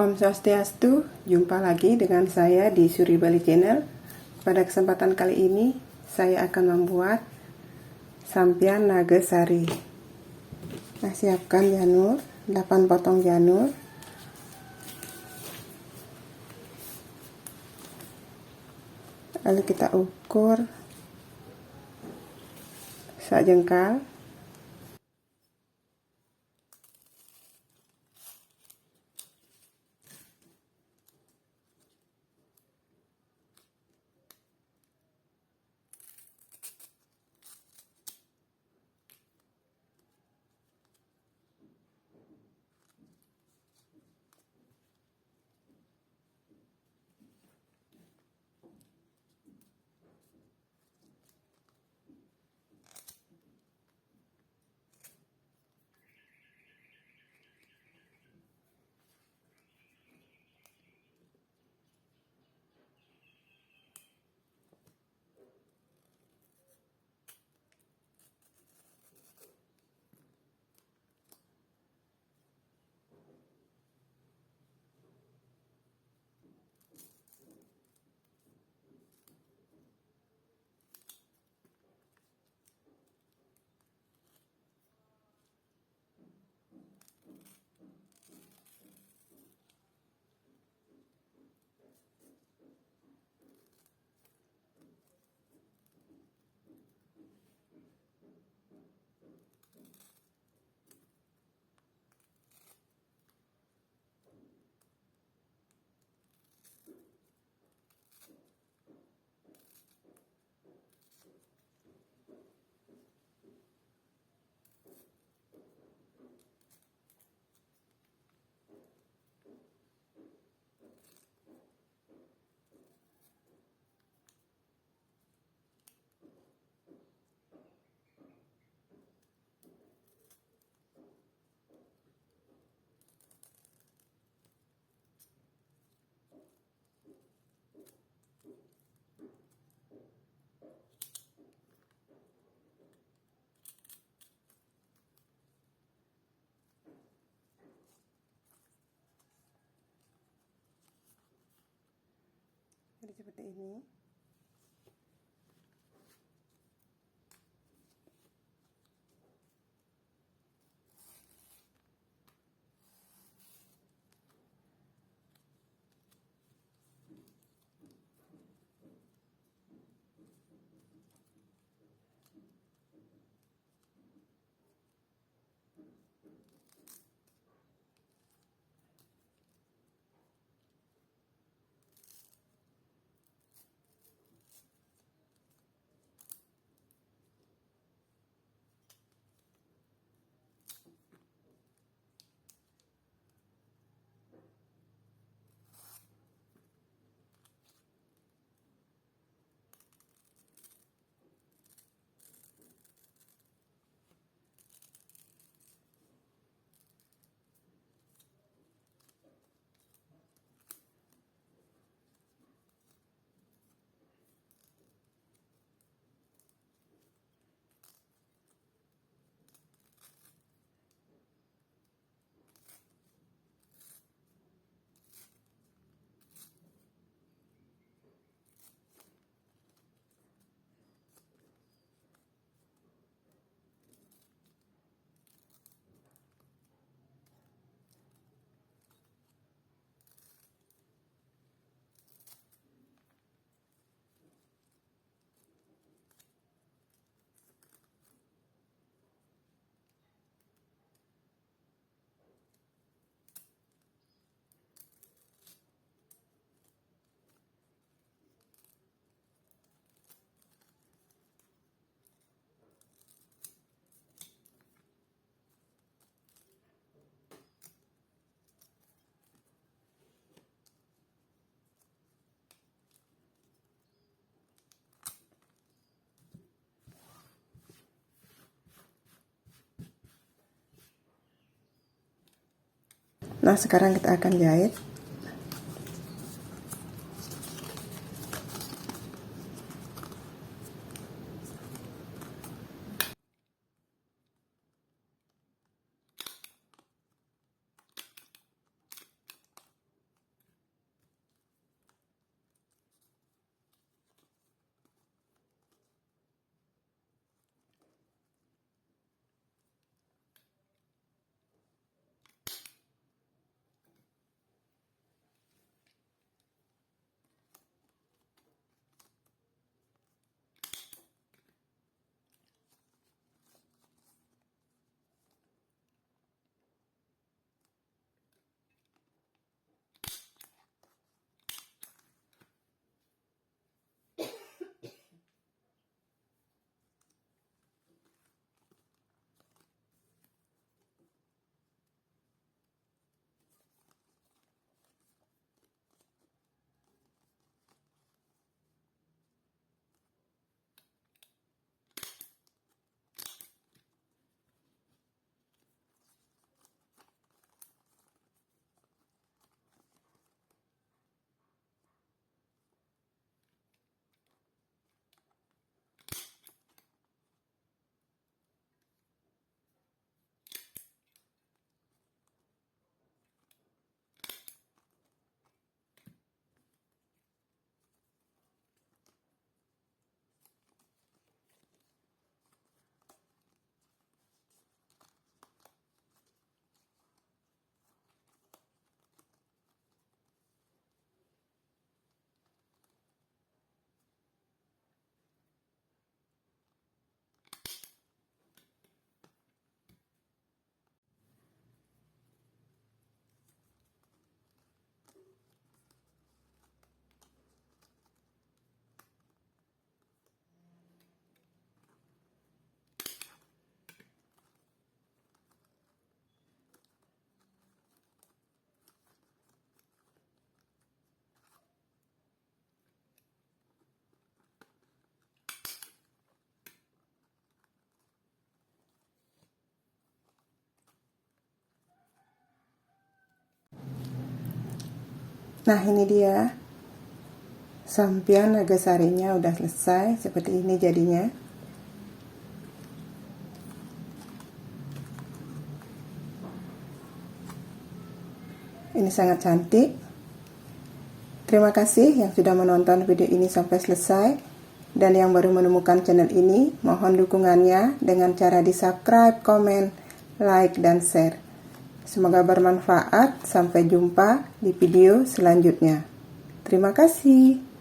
Om Swastiastu, jumpa lagi dengan saya di Suri Bali Channel. Pada kesempatan kali ini, saya akan membuat sampian naga sari. Nah, siapkan janur, 8 potong janur. Lalu kita ukur sajengkal. Jadi seperti ini. Nah, sekarang kita akan jahit. Nah, ini dia sampian naga sarinya udah selesai. Seperti ini jadinya. Ini sangat cantik. Terima kasih yang sudah menonton video ini sampai selesai. Dan yang baru menemukan channel ini, mohon dukungannya dengan cara di-subscribe, komen, like, dan share. Semoga bermanfaat. Sampai jumpa di video selanjutnya. Terima kasih.